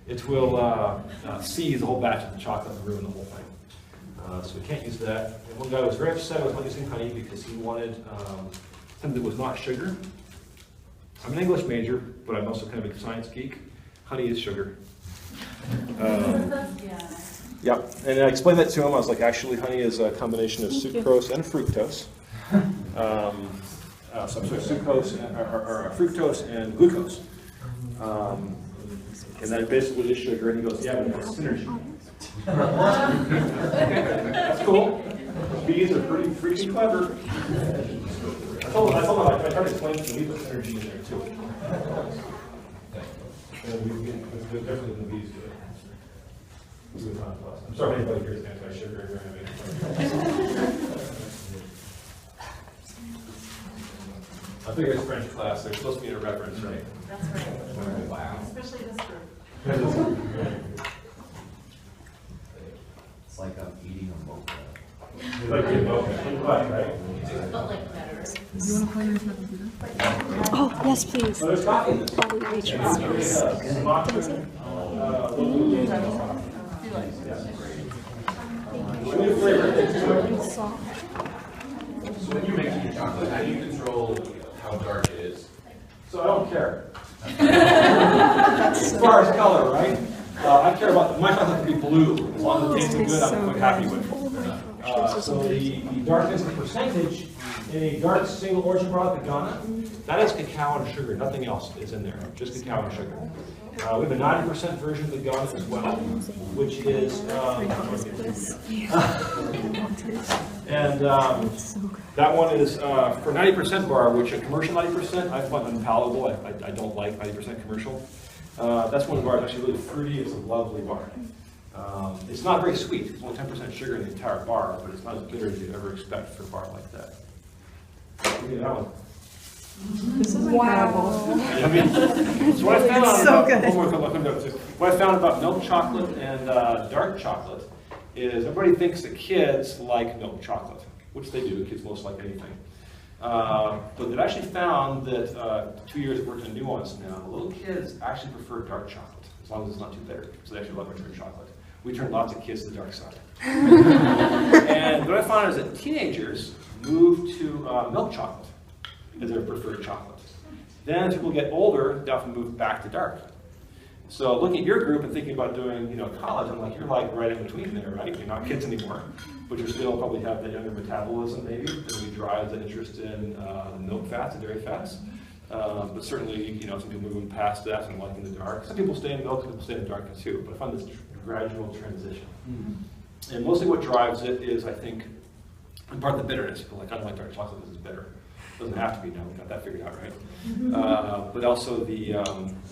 it will seize the whole batch of the chocolate and ruin the whole thing. So we can't use that. And one guy was very upset with not using honey because he wanted something that was not sugar. I'm an English major, but I'm also kind of a science geek. Honey is sugar. Yeah, and I explained that to him. I was like, actually, honey is a combination of sucrose and fructose. So I'm sorry, sucrose or fructose and glucose. And that basically is sugar. And he goes, yeah, but that's synergy. That's cool. Bees are pretty freaking clever. I told him, I tried to explain to him, we put synergy in there too. And we definitely the bees do it. I'm sorry if anybody here is anti-sugar. I figure it's French class, they're supposed to be in a reference, right? That's right. Wow. Especially this group. It's like I'm eating a mocha. You like the mocha, right? But like better. You want to play with my computer? Oh, yes, please. So there's coffee in this. All the waitress. So when you're making your chocolate, how do you control how dark it is? So I don't care. As far as color, right? I care about, my chocolate can be blue. As long as it tastes good, I'm quite happy with it. So the darkness, the percentage in a dark single origin product, the Ghana, that is cacao and sugar. Nothing else is in there, just cacao and sugar. We have a 90% version of the Ghana as well, which is, and that one is for 90% bar, which a commercial 90% I find unpalatable. I don't like 90% commercial. That's one of the bars actually really fruity. It's a lovely bar. It's not very sweet. It's only 10% sugar in the entire bar, but it's not as bitter as you'd ever expect for a bar like that. Look at that one. This is incredible. I mean, so what I found It's so good. What I found about milk chocolate and dark chocolate is everybody thinks that kids like milk chocolate, which they do. Kids most like anything. But they've actually found that 2 years of working in Nuance now, little kids actually prefer dark chocolate, as long as it's not too bitter. So they actually love return chocolate. We turn lots of kids to the dark side. And what I found is that teenagers move to milk chocolate as their preferred chocolate. Then as people get older, they often move back to dark. So looking at your group and thinking about doing, college, I'm like, you're like right in between there, right? You're not kids anymore, but you still probably have the younger metabolism maybe, that really drives the interest in milk fats and dairy fats. But certainly, some people moving past that and liking the dark. Some people stay in milk, some people stay in the dark too, but I found this gradual transition. Mm-hmm. And mostly what drives it is, I think, in part the bitterness. People are like, I don't like dark chocolate, this is bitter. Doesn't have to be now, we got that figured out, right? But also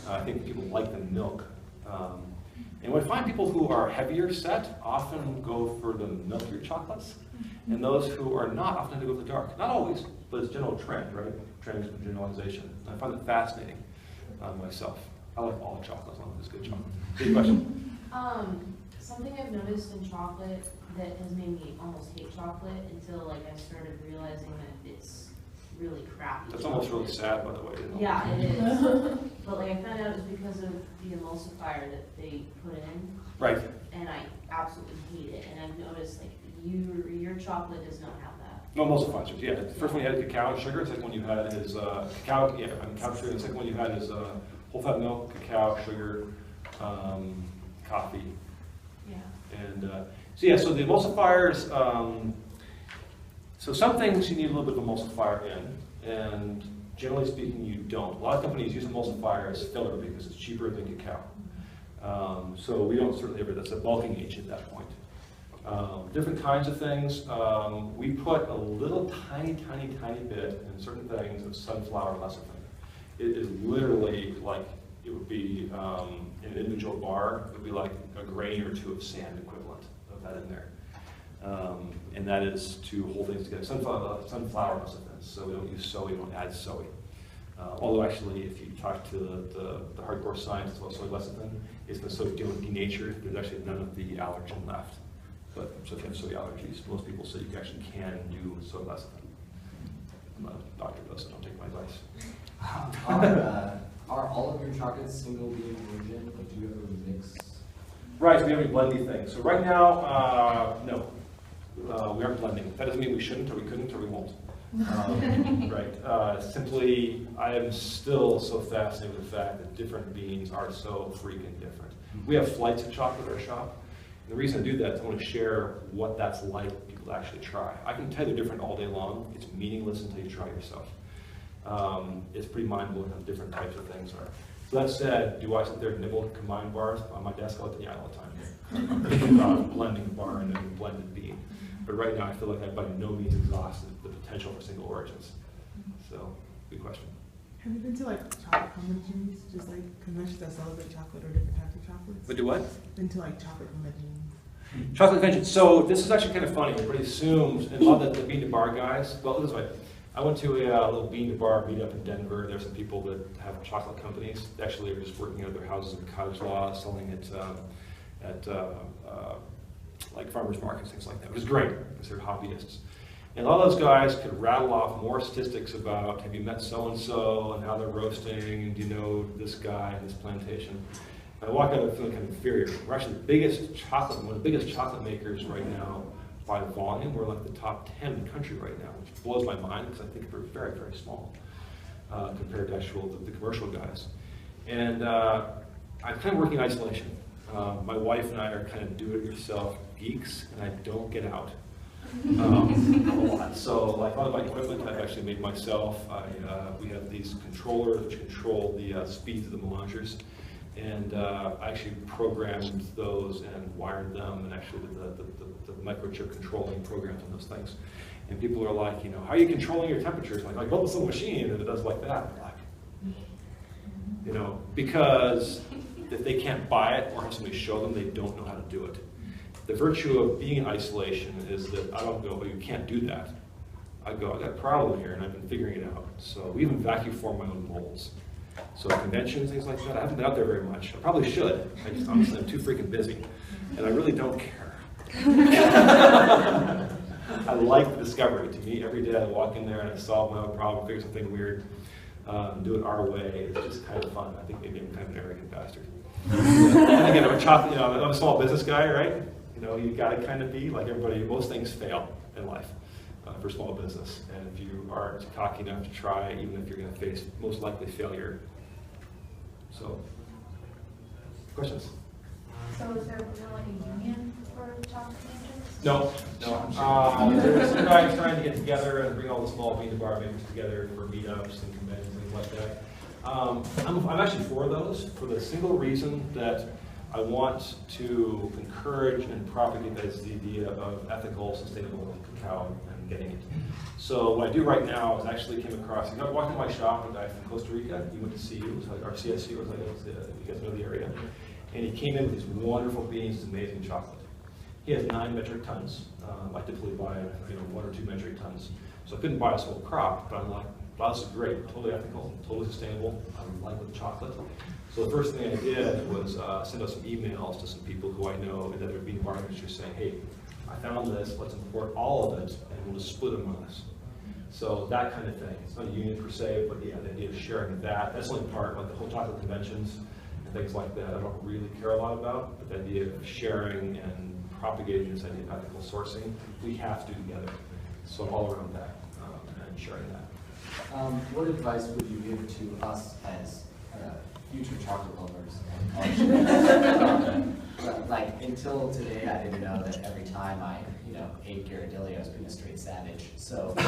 I think people like the milk. And I find people who are heavier set often go for the milkier chocolates, and those who are not often go for the dark. Not always, but it's a general trend, right? Generalization. I find it fascinating myself. I like all chocolate as long as it's good chocolate. Good question. Something I've noticed in chocolate that has made me almost hate chocolate until I started realizing that it's really crappy. That's almost really sad, by the way. Yeah, it is. But I found out it was because of the emulsifier that they put in. Right. And I absolutely hate it. And I've noticed your chocolate does not have that. No, emulsifiers, yeah. The first one you had cacao and sugar, the second one you had is cacao, yeah, cacao sugar, the second one you had is whole fat milk, cacao, sugar, coffee. Yeah. And so yeah, so the emulsifiers, so some things you need a little bit of emulsifier in, and generally speaking you don't. A lot of companies use emulsifier as filler because it's cheaper than cacao. So we don't certainly ever, that's a bulking agent at that point. Different kinds of things. We put a little tiny bit in certain things of sunflower lecithin. It is literally like, it would be in an individual bar, it would be like a grain or two of sand equivalent of that in there. And that is to hold things together. Sunflower lecithin, so we don't use soy, we don't add soy. Although actually, if you talk to the hardcore scientists about soy lecithin, it's been so denatured, there's actually none of the allergen left. But so if you have soy allergies, most people say you actually can do soy lecithin. I'm not a doctor, though, so don't take my advice. Are all of your chocolates single bean origin, or do you ever mix? Right, so we have any blendy things. So right now, no. We aren't blending. That doesn't mean we shouldn't, or we couldn't, or we won't. Right. Simply, I am still so fascinated with the fact that different beans are so freaking different. We have flights of chocolate at our shop. And the reason I do that is I want to share what that's like for people to actually try. I can tell you they're different all day long. It's meaningless until you try it yourself. It's pretty mind-blowing how different types of things are. So that said, do I sit there and nibble combined bars on my desk? I look at the eye all the time. I'm thinking about blending a bar and a blended bean. But right now, I feel like I've by no means exhausted the potential for single origins. So, good question. Have you been to like chocolate conventions, just like conventions that celebrate chocolate or different types of chocolates? But do what? Been to like chocolate conventions. Chocolate conventions. So this is actually kind of funny. Everybody assumes, and a lot of the bean to bar guys. Well, this way. I went to a little bean to bar meetup in Denver. There's some people that have chocolate companies. They actually are just working out of their houses in cottage law, selling it at like farmers markets, things like that, which is great because they're hobbyists. And all those guys could rattle off more statistics about, have you met so-and-so and how they're roasting, and do you know this guy and this plantation. And I walk out of it feeling kind of inferior. We're actually the biggest chocolate, one of the biggest chocolate makers right now by volume. We're like the top 10 in the country right now, which blows my mind because I think we're very, very small compared to the commercial guys. And I'm kind of working in isolation. My wife and I are kind of do-it-yourself geeks, and I don't get out a lot. So, like, a lot of my equipment I've actually made myself. We have these controllers which control the speeds of the melangers, and I actually programmed those and wired them, and actually did the microchip controlling programs on those things. And people are like, you know, how are you controlling your temperatures? I'm like, well, it's a machine, and it does like that. I'm like, you know, because if they can't buy it or have somebody show them, they don't know how to do it. The virtue of being in isolation is that I don't go, oh, you can't do that. I go, I got a problem here, and I've been figuring it out. So we even vacuum form my own molds. So conventions, things like that, I haven't been out there very much. I probably should. I just, honestly, I'm too freaking busy. And I really don't care. I like the discovery. To me, every day I walk in there and I solve my own problem, figure something weird, do it our way. It's just kind of fun. I think maybe I'm kind of an arrogant bastard. And again, I'm a small business guy, right? You know, you got to kind of be like everybody. Most things fail in life for small business, and if you aren't cocky enough to try, even if you're going to face most likely failure. So, questions? So is there like a union for chocolate makers? No. There's some guys trying to get together and bring all the small bean to bar makers together for meetups and conventions, things like that. I'm actually for those for the single reason that I want to encourage and propagate this idea of ethical, sustainable cacao and getting it. So what I do right now is actually came across, I walked into my shop, a guy from Costa Rica, he went to CU, our CSU, was like, you guys know the area, and he came in with these wonderful beans, amazing chocolate. He has 9 metric tons. I typically buy 1 or 2 metric tons. So I couldn't buy this whole crop, but I'm like, wow, this is great, totally ethical, totally sustainable. I like with chocolate. So the first thing I did was send out some emails to some people who I know in other bean bar industries saying, hey, I found this, let's import all of it, and we'll just split them on us. So that kind of thing. It's not a union per se, but yeah, the idea of sharing that's only part, like the whole chocolate conventions and things like that, I don't really care a lot about, but the idea of sharing and propagating this idea of ethical sourcing, we have to do together. So I'm all around that and sharing that. What advice would you give to us as future chocolate lovers? Like until today, I didn't know that every time I, ate Ghirardelli, I was being a straight savage. So. Yeah,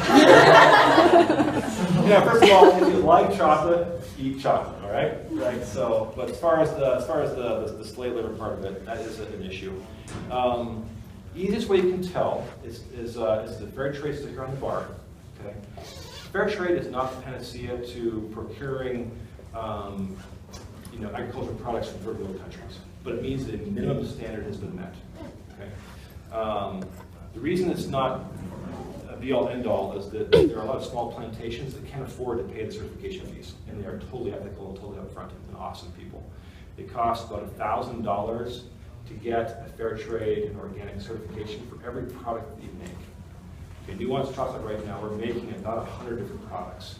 first of all, if you like chocolate, eat chocolate. All right. Right. So, but as far as the slave labor part of it, that is an issue. Easiest way you can tell is the fair trade sticker on the bar. Okay. Fair trade is not the panacea to procuring, agricultural products from third world countries, but it means that a minimum standard has been met. Okay. The reason it's not a be-all, end-all is that there are a lot of small plantations that can't afford to pay the certification fees, and they are totally ethical and totally upfront and awesome people. It costs about $1,000 to get a fair trade and organic certification for every product that you make. Okay, Nuance chocolate right now, we're making about 100 different products.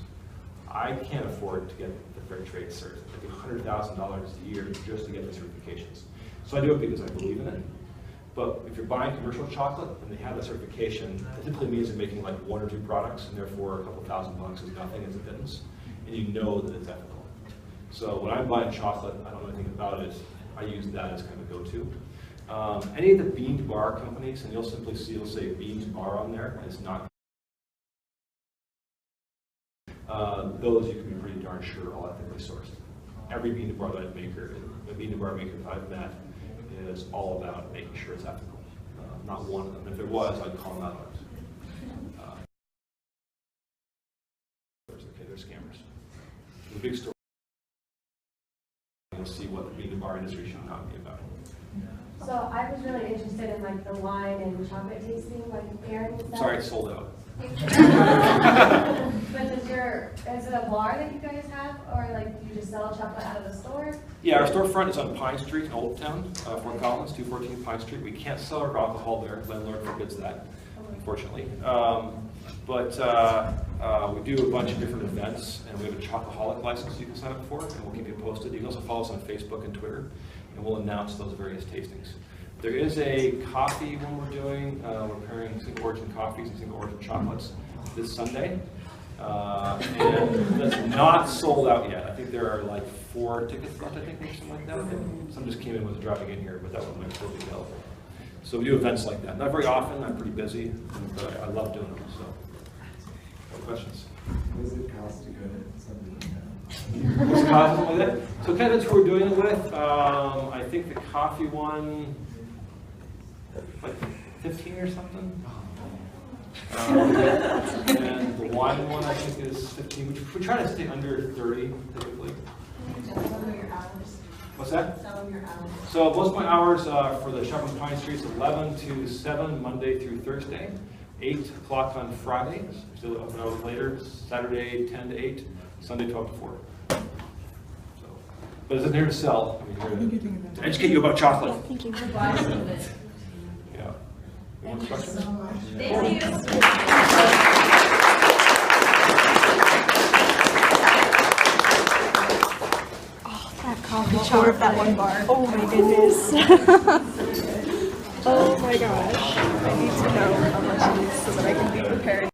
I can't afford to get the fair trade cert. I get $100,000 a year just to get the certifications. So I do it because I believe in it. But if you're buying commercial chocolate and they have that certification, it typically means they're making like 1 or 2 products, and therefore a couple $1,000 is nothing as a pittance, and you know that it's ethical. So when I'm buying chocolate, I don't know anything about it. I use that as kind of a go-to. Any of the bean bar companies, and you'll simply see it'll say beans bar on there, and it's not. Those you can be pretty darn sure are all ethically sourced. Every bean bar bar maker that I've met is all about making sure it's ethical. Not one of them. If there was, I'd call them out. They're scammers. The big story. You'll see what the bean bar industry should not be about. So I was really interested in like the wine and chocolate tasting, like pairing stuff. Sorry, it's sold out. But is it a bar that you guys have, or like do you just sell chocolate out of the store? Yeah, our storefront is on Pine Street in Old Town, Fort Collins, 214 Pine Street. We can't sell our alcohol there. Landlord forbids that, unfortunately. We do a bunch of different events, and we have a chocoholic license you can sign up for, and we'll keep you posted. You can also follow us on Facebook and Twitter, and we'll announce those various tastings. There is a coffee one we're doing. We're pairing single origin coffees and single origin chocolates this Sunday. And that's not sold out yet. I think there are like 4 tickets left, I think, or something like that. Some just came in with driving in here, but that one might still be available. So we do events like that. Not very often. I'm pretty busy, but I love doing them. So, what questions? What does it cost to go to something like that? What's it cost, something like that? So kind of that's who we're doing it with. I think the coffee one, like 15 or something. And the wine one I think is 15. We try to stay under 30 typically. What's that? So most of my hours for the shop on Pine Street is 11 to 7 Monday through Thursday, 8 o'clock on Friday, still open hours later, Saturday 10 to 8, Sunday 12 to 4. So, but it's here to sell. I mean, here to educate you about chocolate. Thank you. Yeah. Any more questions? Thank you. That coffee shop, that one bar. Oh my goodness. Oh my gosh. I need to know how much it is so that I can be prepared.